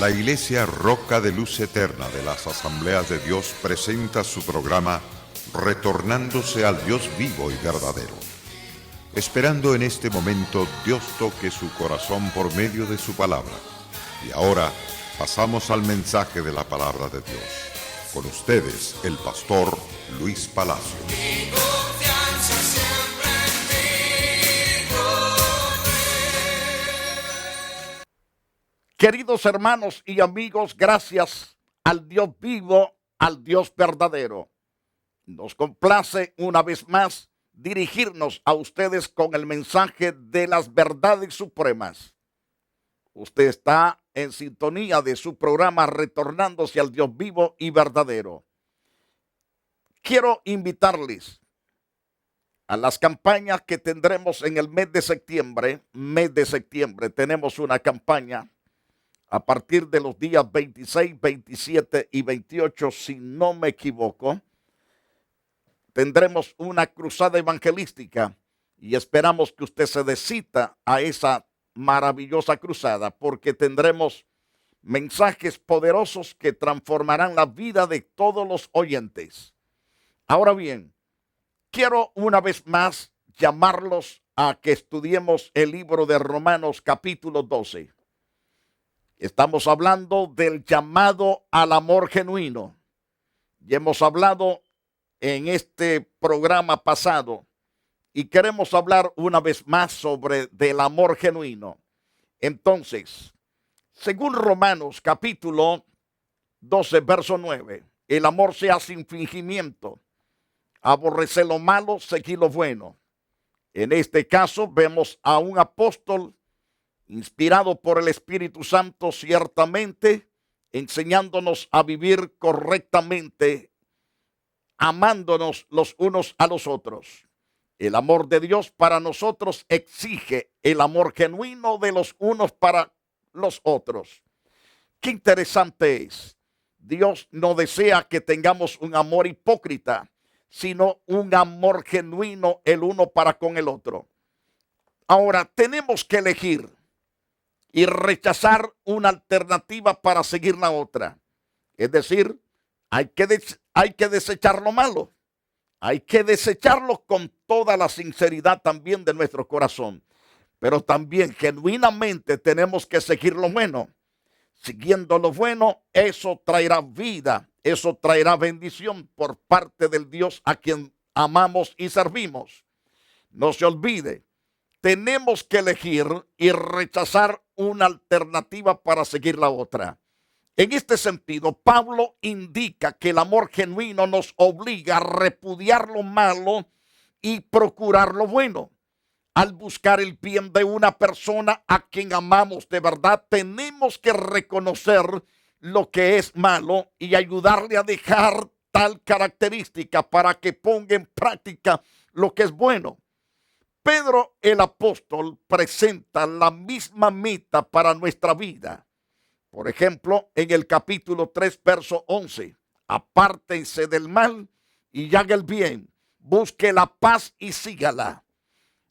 La Iglesia Roca de Luz Eterna de las Asambleas de Dios presenta su programa Retornándose al Dios vivo y verdadero. Esperando en este momento Dios toque su corazón por medio de su palabra. Y ahora pasamos al mensaje de la palabra de Dios. Con ustedes, el pastor Luis Palacio. Queridos hermanos y amigos, gracias al Dios vivo, al Dios verdadero. Nos complace una vez más dirigirnos a ustedes con el mensaje de las verdades supremas. Usted está en sintonía de su programa Retornándose al Dios vivo y verdadero. Quiero invitarles a las campañas que tendremos en el mes de septiembre. Tenemos una campaña a partir de los días 26, 27 y 28, si no me equivoco. Tendremos una cruzada evangelística y esperamos que usted se decida a esa maravillosa cruzada, porque tendremos mensajes poderosos que transformarán la vida de todos los oyentes. Ahora bien, quiero una vez más llamarlos a que estudiemos el libro de Romanos capítulo 12. Estamos hablando del llamado al amor genuino. Y hemos hablado en este programa pasado y queremos hablar una vez más sobre del amor genuino. Entonces, según Romanos capítulo 12, verso 9, el amor sea sin fingimiento, aborrecer lo malo, seguir lo bueno. En este caso vemos a un apóstol inspirado por el Espíritu Santo, ciertamente, enseñándonos a vivir correctamente, amándonos los unos a los otros. El amor de Dios para nosotros exige el amor genuino de los unos para los otros. Qué interesante es. Dios no desea que tengamos un amor hipócrita, sino un amor genuino el uno para con el otro. Ahora, tenemos que elegir y rechazar una alternativa para seguir la otra. Es decir, hay que desechar lo malo. Hay que desecharlo con toda la sinceridad también de nuestro corazón. Pero también genuinamente tenemos que seguir lo bueno. Siguiendo lo bueno, eso traerá vida, eso traerá bendición por parte del Dios a quien amamos y servimos. No se olvide, tenemos que elegir y rechazar una alternativa para seguir la otra. En este sentido, Pablo indica que el amor genuino nos obliga a repudiar lo malo y procurar lo bueno. Al buscar el bien de una persona a quien amamos de verdad, tenemos que reconocer lo que es malo y ayudarle a dejar tal característica para que ponga en práctica lo que es bueno. Pedro el apóstol presenta la misma meta para nuestra vida. Por ejemplo, en el capítulo 3, verso 11, apártense del mal y haga el bien, busque la paz y sígala.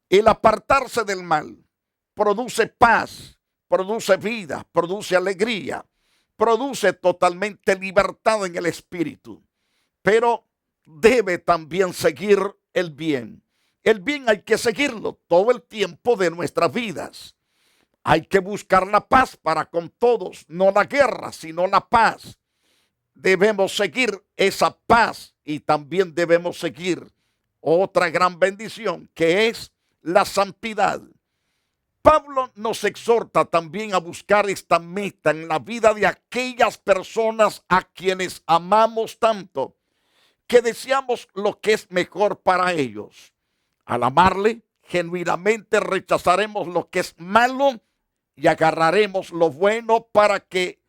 El apartarse del mal produce paz, produce vida, produce alegría, produce totalmente libertad en el espíritu, pero debe también seguir el bien. El bien hay que seguirlo todo el tiempo de nuestras vidas. Hay que buscar la paz para con todos, no la guerra, sino la paz. Debemos seguir esa paz y también debemos seguir otra gran bendición, que es la santidad. Pablo nos exhorta también a buscar esta meta en la vida de aquellas personas a quienes amamos tanto, que deseamos lo que es mejor para ellos. Al amarle, genuinamente rechazaremos lo que es malo y agarraremos lo bueno para que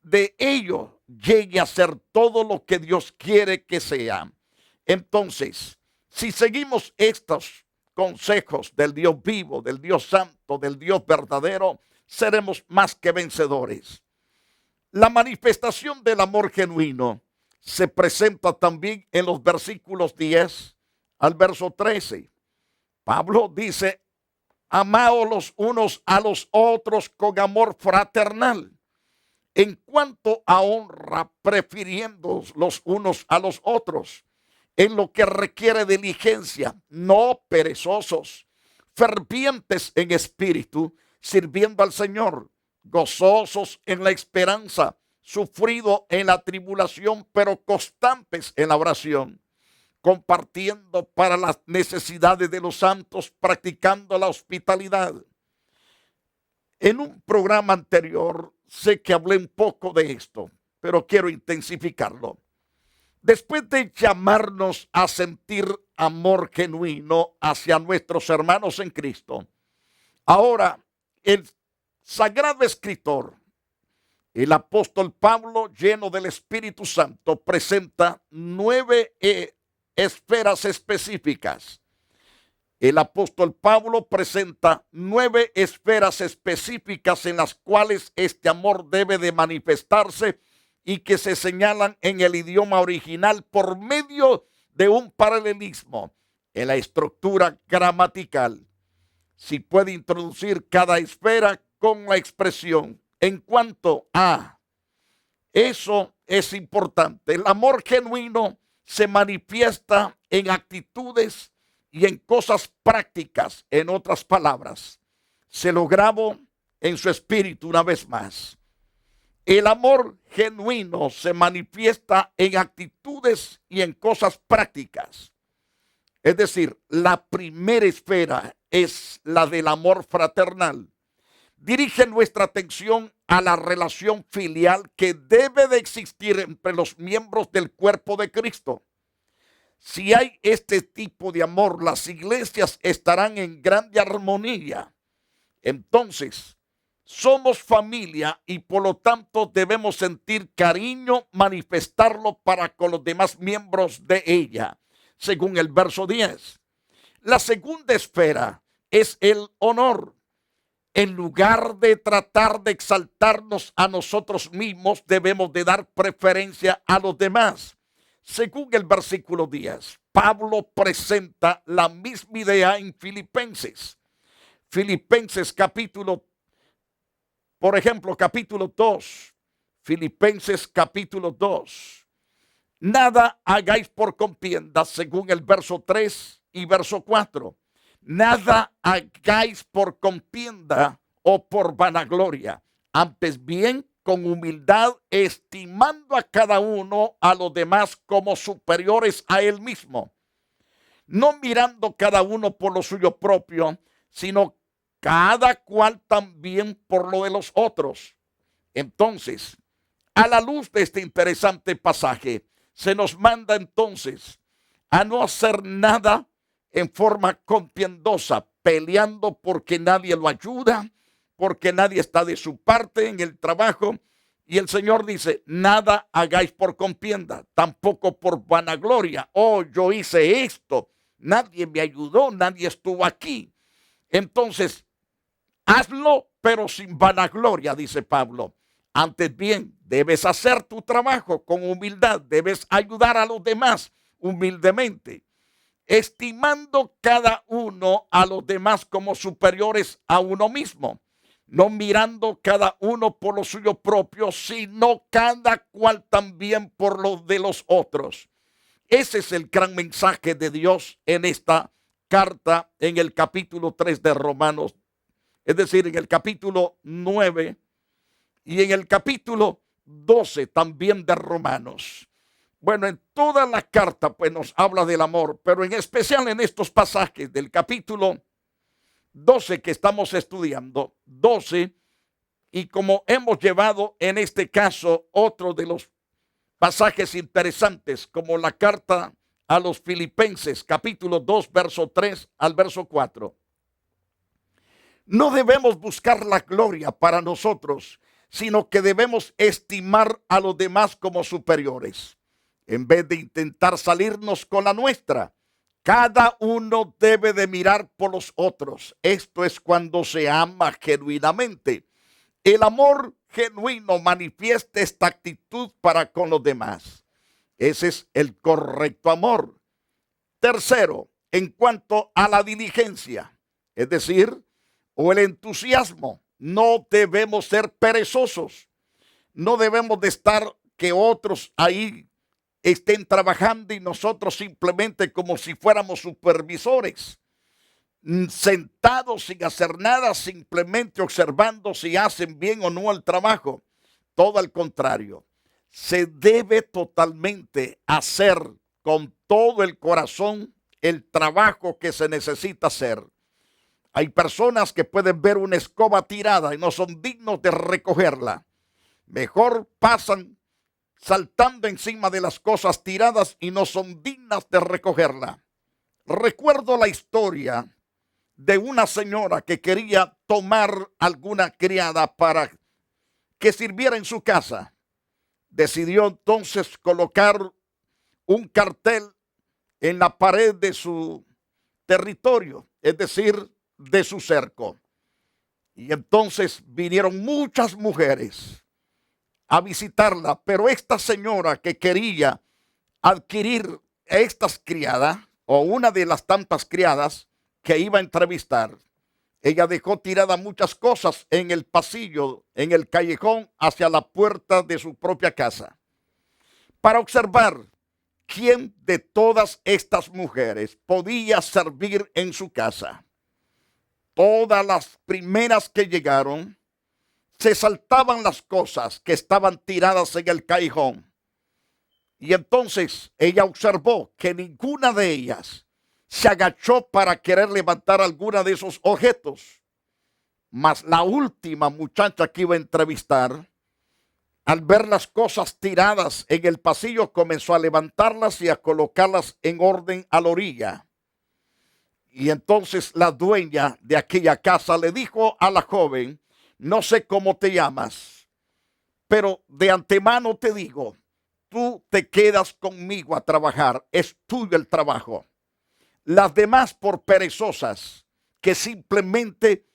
de ello llegue a ser todo lo que Dios quiere que sea. Entonces, si seguimos estos consejos del Dios vivo, del Dios santo, del Dios verdadero, seremos más que vencedores. La manifestación del amor genuino se presenta también en los versículos 10 al verso 13. Pablo dice: amaos los unos a los otros con amor fraternal. En cuanto a honra, prefiriendo los unos a los otros, en lo que requiere diligencia, no perezosos, fervientes en espíritu, sirviendo al Señor, gozosos en la esperanza, sufrido en la tribulación, pero constantes en la oración, compartiendo para las necesidades de los santos, practicando la hospitalidad. En un programa anterior sé que hablé un poco de esto, pero quiero intensificarlo. Después de llamarnos a sentir amor genuino hacia nuestros hermanos en Cristo, ahora el sagrado escritor, el apóstol Pablo, lleno del Espíritu Santo, presenta 9 esferas específicas. El apóstol Pablo presenta 9 esferas específicas en las cuales este amor debe de manifestarse y que se señalan en el idioma original por medio de un paralelismo en la estructura gramatical. Si puede introducir cada esfera con la expresión en cuanto a. Eso es importante. El amor genuino se manifiesta en actitudes y en cosas prácticas. En otras palabras, se lo grabo en su espíritu una vez más. El amor genuino se manifiesta en actitudes y en cosas prácticas. Es decir, la primera esfera es la del amor fraternal. Dirige nuestra atención a la relación filial que debe de existir entre los miembros del cuerpo de Cristo. Si hay este tipo de amor, las iglesias estarán en grande armonía. Entonces, somos familia y por lo tanto debemos sentir cariño, manifestarlo para con los demás miembros de ella, según el verso 10. La segunda esfera es el honor. En lugar de tratar de exaltarnos a nosotros mismos, debemos de dar preferencia a los demás. Según el versículo 10, Pablo presenta la misma idea en Filipenses. Filipenses capítulo 2. Filipenses capítulo 2. Nada hagáis por contienda, según el verso 3 y verso 4. Nada hagáis por contienda o por vanagloria, antes bien con humildad, estimando a cada uno a los demás como superiores a él mismo, no mirando cada uno por lo suyo propio, sino cada cual también por lo de los otros. Entonces, a la luz de este interesante pasaje, se nos manda entonces a no hacer nada en forma contiendosa, peleando porque nadie lo ayuda, porque nadie está de su parte en el trabajo. Y el Señor dice, nada hagáis por contienda, tampoco por vanagloria. Oh, yo hice esto, nadie me ayudó, nadie estuvo aquí. Entonces, hazlo, pero sin vanagloria, dice Pablo. Antes bien, debes hacer tu trabajo con humildad, debes ayudar a los demás humildemente, estimando cada uno a los demás como superiores a uno mismo, no mirando cada uno por lo suyo propio, sino cada cual también por lo de los otros. Ese es el gran mensaje de Dios en esta carta, en el capítulo 3 de Romanos, es decir, en el capítulo 9 y en el capítulo 12 también de Romanos. Bueno, en toda la carta pues nos habla del amor, pero en especial en estos pasajes del capítulo 12 que estamos estudiando, 12, y como hemos llevado en este caso otro de los pasajes interesantes, como la carta a los Filipenses, capítulo 2, verso 3 al verso 4. No debemos buscar la gloria para nosotros, sino que debemos estimar a los demás como superiores. En vez de intentar salirnos con la nuestra, cada uno debe de mirar por los otros. Esto es cuando se ama genuinamente. El amor genuino manifiesta esta actitud para con los demás. Ese es el correcto amor. Tercero, en cuanto a la diligencia, es decir, o el entusiasmo, no debemos ser perezosos. No debemos de estar que otros ahí estén trabajando y nosotros simplemente como si fuéramos supervisores, sentados sin hacer nada, simplemente observando si hacen bien o no el trabajo. Todo al contrario, se debe totalmente hacer con todo el corazón el trabajo que se necesita hacer. Hay personas que pueden ver una escoba tirada y no son dignos de recogerla. Mejor pasan saltando encima de las cosas tiradas y no son dignas de recogerla. Recuerdo la historia de una señora que quería tomar alguna criada para que sirviera en su casa. Decidió entonces colocar un cartel en la pared de su territorio, es decir, de su cerco. Y entonces vinieron muchas mujeres a visitarla, pero esta señora que quería adquirir estas criadas, o una de las tantas criadas que iba a entrevistar, ella dejó tiradas muchas cosas en el pasillo, en el callejón, hacia la puerta de su propia casa, para observar quién de todas estas mujeres podía servir en su casa. Todas las primeras que llegaron se saltaban las cosas que estaban tiradas en el callejón. Y entonces ella observó que ninguna de ellas se agachó para querer levantar alguna de esos objetos. Mas la última muchacha que iba a entrevistar, al ver las cosas tiradas en el pasillo, comenzó a levantarlas y a colocarlas en orden a la orilla. Y entonces la dueña de aquella casa le dijo a la joven: no sé cómo te llamas, pero de antemano te digo, tú te quedas conmigo a trabajar, es tuyo el trabajo. Las demás, por perezosas, que simplemente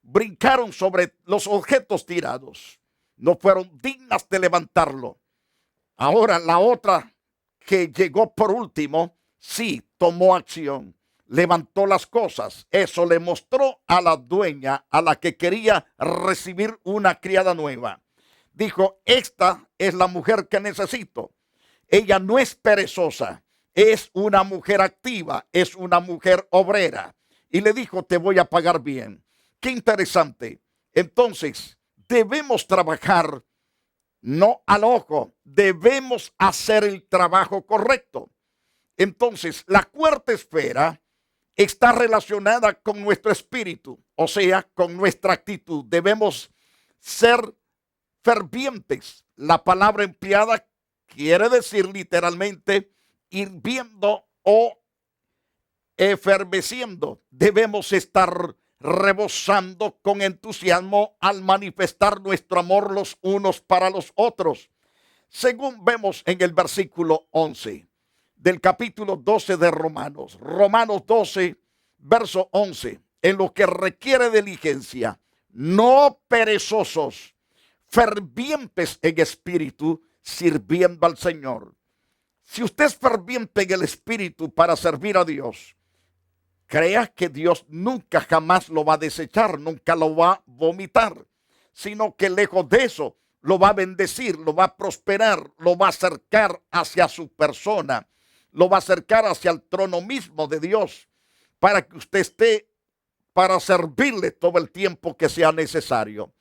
brincaron sobre los objetos tirados, no fueron dignas de levantarlo. Ahora la otra, que llegó por último, sí tomó acción, levantó las cosas. Eso le mostró a la dueña, a la que quería recibir una criada nueva. Dijo: esta es la mujer que necesito. Ella no es perezosa, es una mujer activa, es una mujer obrera. Y le dijo: te voy a pagar bien. Qué interesante. Entonces, debemos trabajar no al ojo, debemos hacer el trabajo correcto. Entonces, la cuarta esfera está relacionada con nuestro espíritu, o sea, con nuestra actitud. Debemos ser fervientes. La palabra empleada quiere decir literalmente hirviendo o efervesciendo. Debemos estar rebosando con entusiasmo al manifestar nuestro amor los unos para los otros, según vemos en el versículo 11 del capítulo 12 de Romanos. Romanos 12, verso 11. En lo que requiere diligencia, no perezosos, fervientes en espíritu, sirviendo al Señor. Si usted es ferviente en el espíritu para servir a Dios, crea que Dios nunca jamás lo va a desechar, nunca lo va a vomitar, sino que lejos de eso lo va a bendecir, lo va a prosperar, lo va a acercar hacia su persona, lo va a acercar hacia el trono mismo de Dios, para que usted esté para servirle todo el tiempo que sea necesario.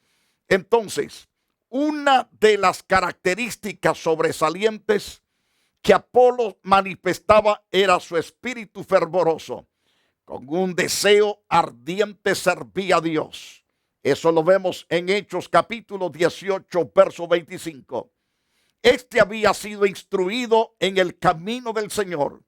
Entonces, una de las características sobresalientes que Apolo manifestaba era su espíritu fervoroso. Con un deseo ardiente servía a Dios. Eso lo vemos en Hechos capítulo 18, verso 25. Este había sido instruido en el camino del Señor,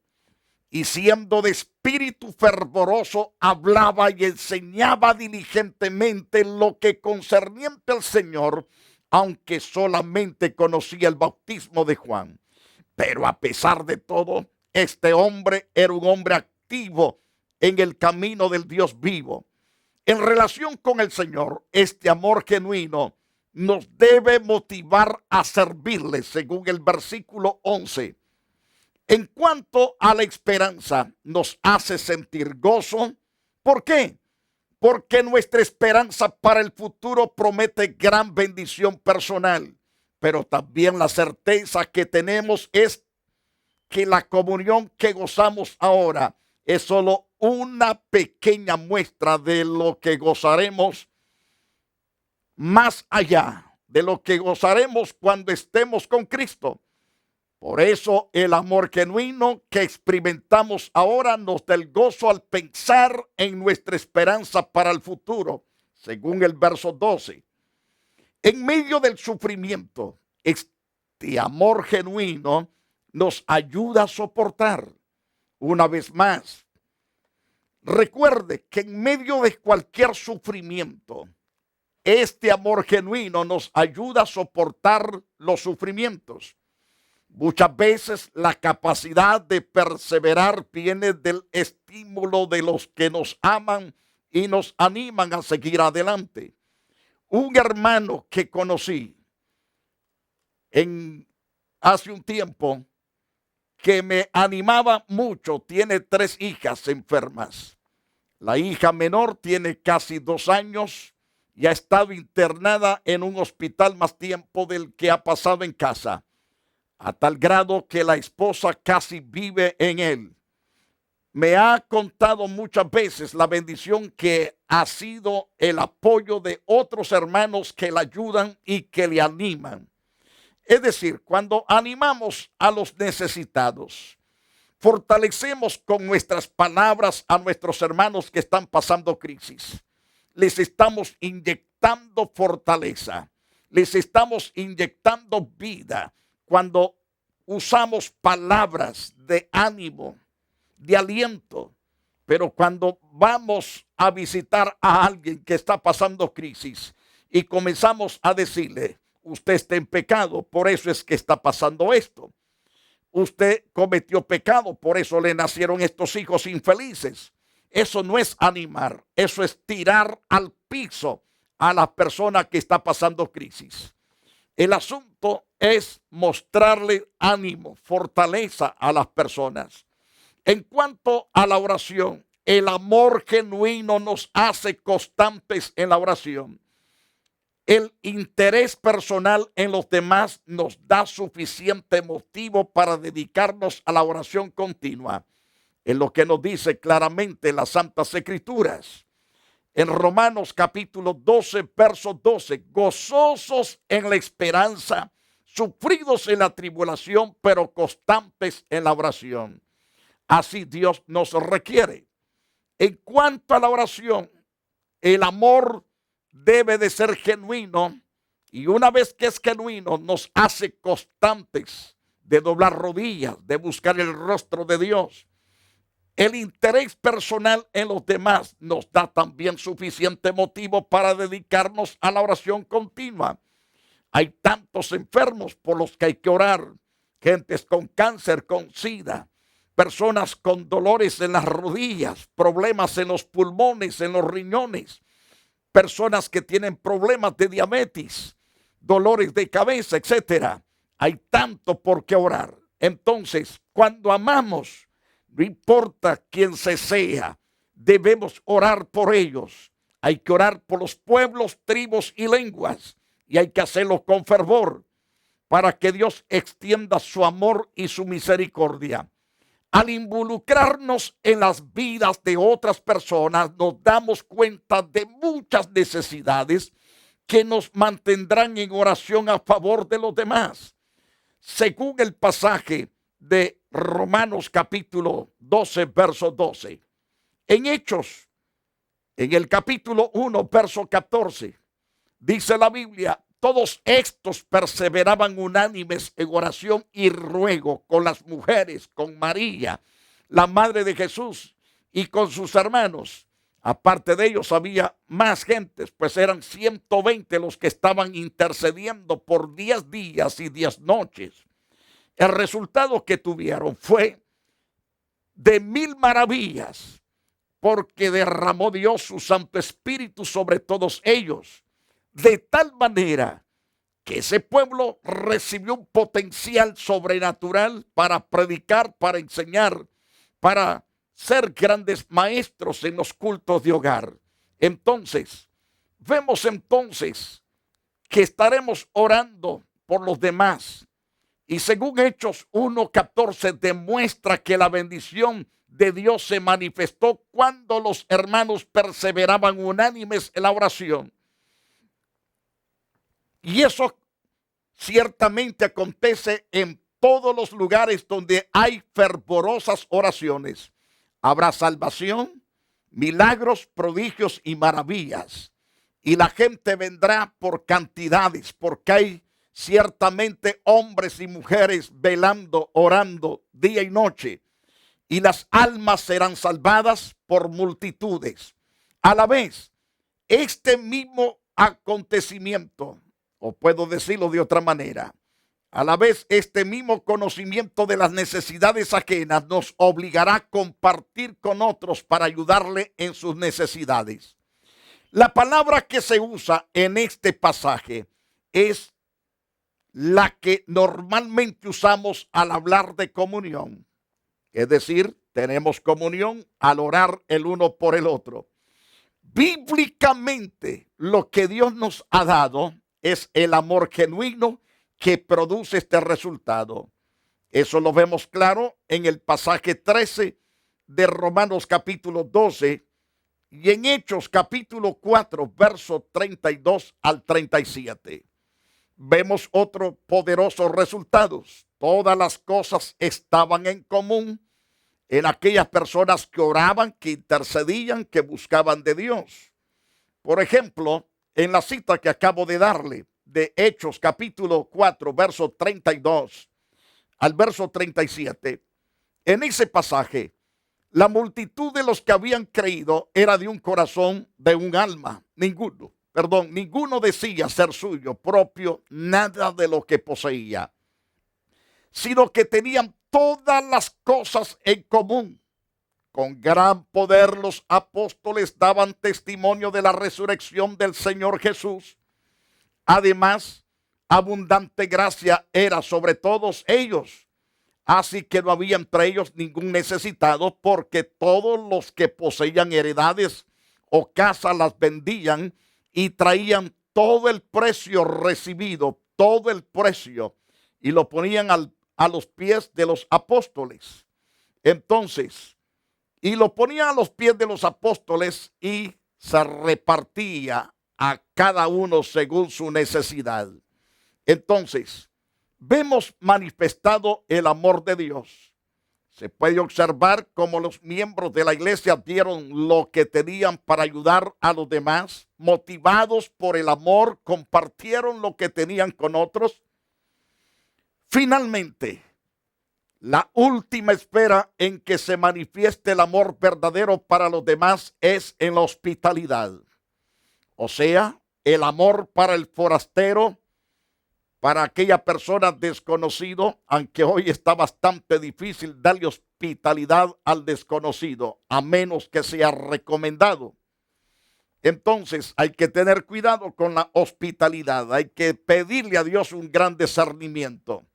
y siendo de espíritu fervoroso, hablaba y enseñaba diligentemente lo que concerniente al Señor, aunque solamente conocía el bautismo de Juan. Pero a pesar de todo, este hombre era un hombre activo en el camino del Dios vivo. En relación con el Señor, este amor genuino nos debe motivar a servirle, según el versículo 11. En cuanto a la esperanza, nos hace sentir gozo. ¿Por qué? Porque nuestra esperanza para el futuro promete gran bendición personal, pero también la certeza que tenemos es que la comunión que gozamos ahora es solo una pequeña muestra de lo que gozaremos más allá, de lo que gozaremos cuando estemos con Cristo. Por eso el amor genuino que experimentamos ahora nos da el gozo al pensar en nuestra esperanza para el futuro, según el verso 12. En medio del sufrimiento, este amor genuino nos ayuda a soportar. Una vez más, recuerde que en medio de cualquier sufrimiento, este amor genuino nos ayuda a soportar los sufrimientos. Muchas veces la capacidad de perseverar viene del estímulo de los que nos aman y nos animan a seguir adelante. Un hermano que conocí hace un tiempo que me animaba mucho, tiene 3 hijas enfermas. La hija menor tiene casi 2 años y ha estado internada en un hospital más tiempo del que ha pasado en casa, a tal grado que la esposa casi vive en él. Me ha contado muchas veces la bendición que ha sido el apoyo de otros hermanos que le ayudan y que le animan. Es decir, cuando animamos a los necesitados, fortalecemos con nuestras palabras a nuestros hermanos que están pasando crisis. Les estamos inyectando fortaleza, les estamos inyectando vida cuando usamos palabras de ánimo, de aliento. Pero cuando vamos a visitar a alguien que está pasando crisis y comenzamos a decirle: usted está en pecado, por eso es que está pasando esto. Usted cometió pecado, por eso le nacieron estos hijos infelices. Eso no es animar, eso es tirar al piso a la persona que está pasando crisis. El asunto es mostrarle ánimo, fortaleza a las personas. En cuanto a la oración, el amor genuino nos hace constantes en la oración. El interés personal en los demás nos da suficiente motivo para dedicarnos a la oración continua. Es lo que nos dice claramente las Santas Escrituras. En Romanos capítulo 12, verso 12, gozosos en la esperanza, sufridos en la tribulación, pero constantes en la oración. Así Dios nos requiere. En cuanto a la oración, el amor debe de ser genuino, y una vez que es genuino nos hace constantes de doblar rodillas, de buscar el rostro de Dios. El interés personal en los demás nos da también suficiente motivo para dedicarnos a la oración continua. Hay tantos enfermos por los que hay que orar, gentes con cáncer, con SIDA, personas con dolores en las rodillas, problemas en los pulmones, en los riñones, personas que tienen problemas de diabetes, dolores de cabeza, etcétera. Hay tanto por qué orar. Entonces, cuando amamos, no importa quién se sea, debemos orar por ellos. Hay que orar por los pueblos, tribus y lenguas, y hay que hacerlo con fervor para que Dios extienda su amor y su misericordia. Al involucrarnos en las vidas de otras personas, nos damos cuenta de muchas necesidades que nos mantendrán en oración a favor de los demás. Según el pasaje de Romanos capítulo 12, verso 12. En Hechos, en el capítulo 1, verso 14, dice la Biblia: todos estos perseveraban unánimes en oración y ruego con las mujeres, con María, la madre de Jesús, y con sus hermanos. Aparte de ellos había más gentes, pues eran 120 los que estaban intercediendo por 10 días y 10 noches. El resultado que tuvieron fue de 1000 maravillas, porque derramó Dios su Santo Espíritu sobre todos ellos, de tal manera que ese pueblo recibió un potencial sobrenatural para predicar, para enseñar, para ser grandes maestros en los cultos de hogar. Entonces, vemos entonces que estaremos orando por los demás. Y según Hechos 1:14 demuestra que la bendición de Dios se manifestó cuando los hermanos perseveraban unánimes en la oración. Y eso ciertamente acontece en todos los lugares donde hay fervorosas oraciones. Habrá salvación, milagros, prodigios y maravillas. Y la gente vendrá por cantidades, porque hay ciertamente hombres y mujeres velando, orando día y noche. Y las almas serán salvadas por multitudes. A la vez, este mismo acontecimiento, o puedo decirlo de otra manera, a la vez este mismo conocimiento de las necesidades ajenas nos obligará a compartir con otros para ayudarle en sus necesidades. La palabra que se usa en este pasaje es la que normalmente usamos al hablar de comunión. Es decir, tenemos comunión al orar el uno por el otro. Bíblicamente, lo que Dios nos ha dado es el amor genuino que produce este resultado. Eso lo vemos claro en el pasaje 13 de Romanos capítulo 12 y en Hechos capítulo 4, versos 32 al 37. Vemos otros poderosos resultados. Todas las cosas estaban en común en aquellas personas que oraban, que intercedían, que buscaban de Dios. Por ejemplo, en la cita que acabo de darle de Hechos capítulo 4, verso 32 al verso 37, en ese pasaje, la multitud de los que habían creído era de un corazón, de un alma. Ninguno decía ser suyo propio nada de lo que poseía, sino que tenían todas las cosas en común. Con gran poder los apóstoles daban testimonio de la resurrección del Señor Jesús. Además, abundante gracia era sobre todos ellos. Así que no había entre ellos ningún necesitado, porque todos los que poseían heredades o casas las vendían y traían todo el precio recibido, todo el precio, y lo ponían a los pies de los apóstoles. Entonces, y lo ponían a los pies de los apóstoles y se repartía a cada uno según su necesidad. Entonces, vemos manifestado el amor de Dios. Se puede observar cómo los miembros de la iglesia dieron lo que tenían para ayudar a los demás. Motivados por el amor, compartieron lo que tenían con otros. Finalmente, la última espera en que se manifieste el amor verdadero para los demás es en la hospitalidad. O sea, el amor para el forastero, para aquella persona desconocido, aunque hoy está bastante difícil darle hospitalidad al desconocido, a menos que sea recomendado. Entonces hay que tener cuidado con la hospitalidad, hay que pedirle a Dios un gran discernimiento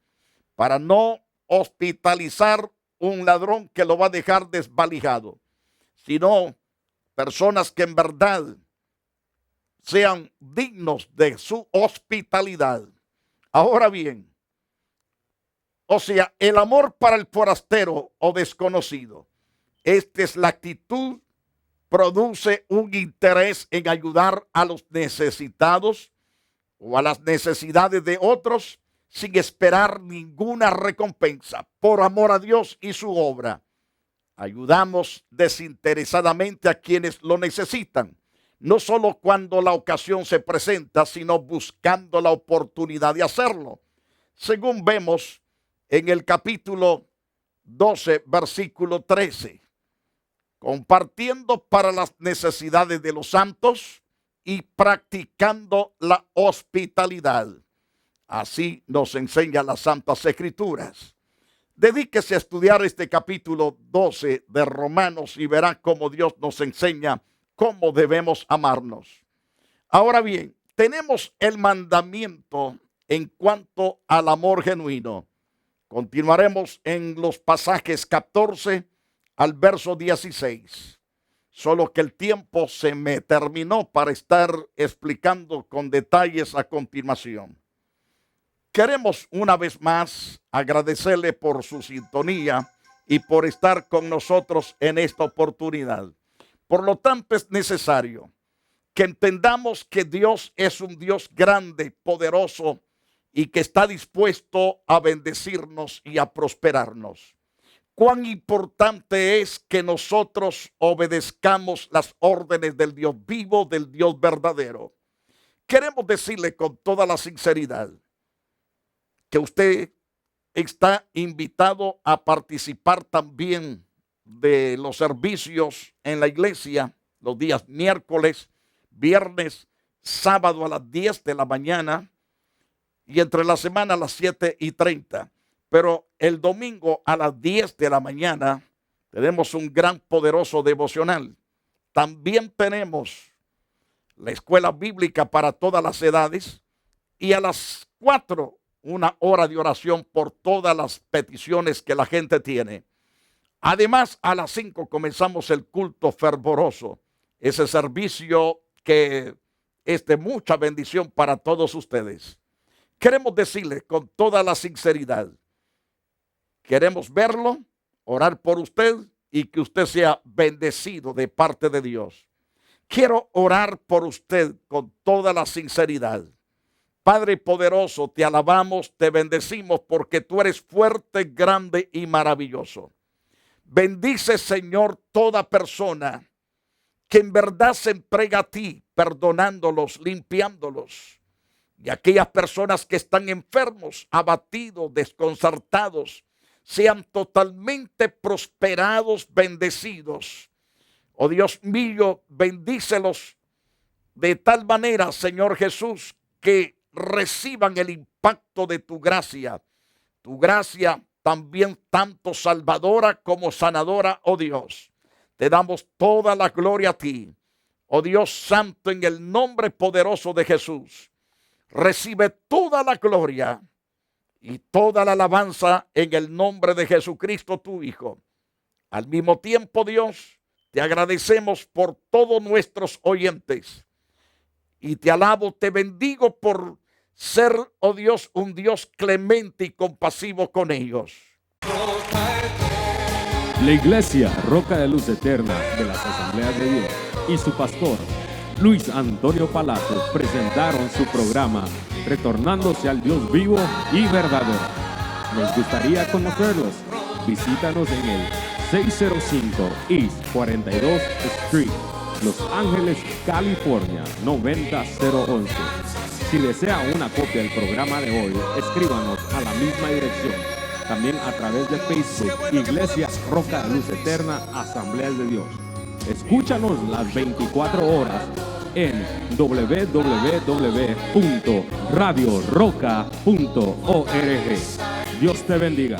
para no hospitalizar un ladrón que lo va a dejar desvalijado, sino personas que en verdad sean dignos de su hospitalidad. Ahora bien, o sea, el amor para el forastero o desconocido, esta es la actitud, produce un interés en ayudar a los necesitados o a las necesidades de otros sin esperar ninguna recompensa, por amor a Dios y su obra. Ayudamos desinteresadamente a quienes lo necesitan, no solo cuando la ocasión se presenta, sino buscando la oportunidad de hacerlo. Según vemos en el capítulo 12, versículo 13, compartiendo para las necesidades de los santos y practicando la hospitalidad. Así nos enseñan las Santas Escrituras. Dedíquese a estudiar este capítulo 12 de Romanos y verá cómo Dios nos enseña cómo debemos amarnos. Ahora bien, tenemos el mandamiento en cuanto al amor genuino. Continuaremos en los pasajes 14 al verso 16. Solo que el tiempo se me terminó para estar explicando con detalles a continuación. queremos una vez más agradecerle por su sintonía y por estar con nosotros en esta oportunidad. Por lo tanto, es necesario que entendamos que Dios es un Dios grande, poderoso y que está dispuesto a bendecirnos y a prosperarnos. Cuán importante es que nosotros obedezcamos las órdenes del Dios vivo, del Dios verdadero. Queremos decirle con toda la sinceridad que usted está invitado a participar también de los servicios en la iglesia los días miércoles, viernes, sábado a las 10 de la mañana y entre la semana a las 7:30. Pero el domingo a las 10 de la mañana tenemos un gran poderoso devocional. También tenemos la escuela bíblica para todas las edades y a las 4 una hora de oración por todas las peticiones que la gente tiene. Además, a las 5 comenzamos el culto fervoroso, ese servicio que es de mucha bendición para todos ustedes. Queremos decirles con toda la sinceridad, queremos verlo, orar por usted y que usted sea bendecido de parte de Dios. Quiero orar por usted con toda la sinceridad. Padre poderoso, te alabamos, te bendecimos porque tú eres fuerte, grande y maravilloso. Bendice, Señor, toda persona que en verdad se entrega a ti, perdonándolos, limpiándolos. Y aquellas personas que están enfermos, abatidos, desconcertados, sean totalmente prosperados, bendecidos. Oh Dios mío, bendícelos de tal manera, Señor Jesús, que reciban el impacto de tu gracia también tanto salvadora como sanadora, oh Dios. Te damos toda la gloria a ti, oh Dios santo, en el nombre poderoso de Jesús. Recibe toda la gloria y toda la alabanza en el nombre de Jesucristo, tu Hijo. Al mismo tiempo, Dios, te agradecemos por todos nuestros oyentes y te alabo, te bendigo por ser, oh Dios, un Dios clemente y compasivo con ellos. La Iglesia Roca de Luz Eterna de las Asambleas de Dios y su pastor Luis Antonio Palacio presentaron su programa Retornándose al Dios vivo y verdadero. Nos gustaría conocerlos. Visítanos en el 605 East 42 Street, Los Ángeles, California 90011. Si desea una copia del programa de hoy, escríbanos a la misma dirección. También a través de Facebook, Iglesia Roca de Luz Eterna, Asambleas de Dios. Escúchanos las 24 horas en www.radioroca.org. Dios te bendiga.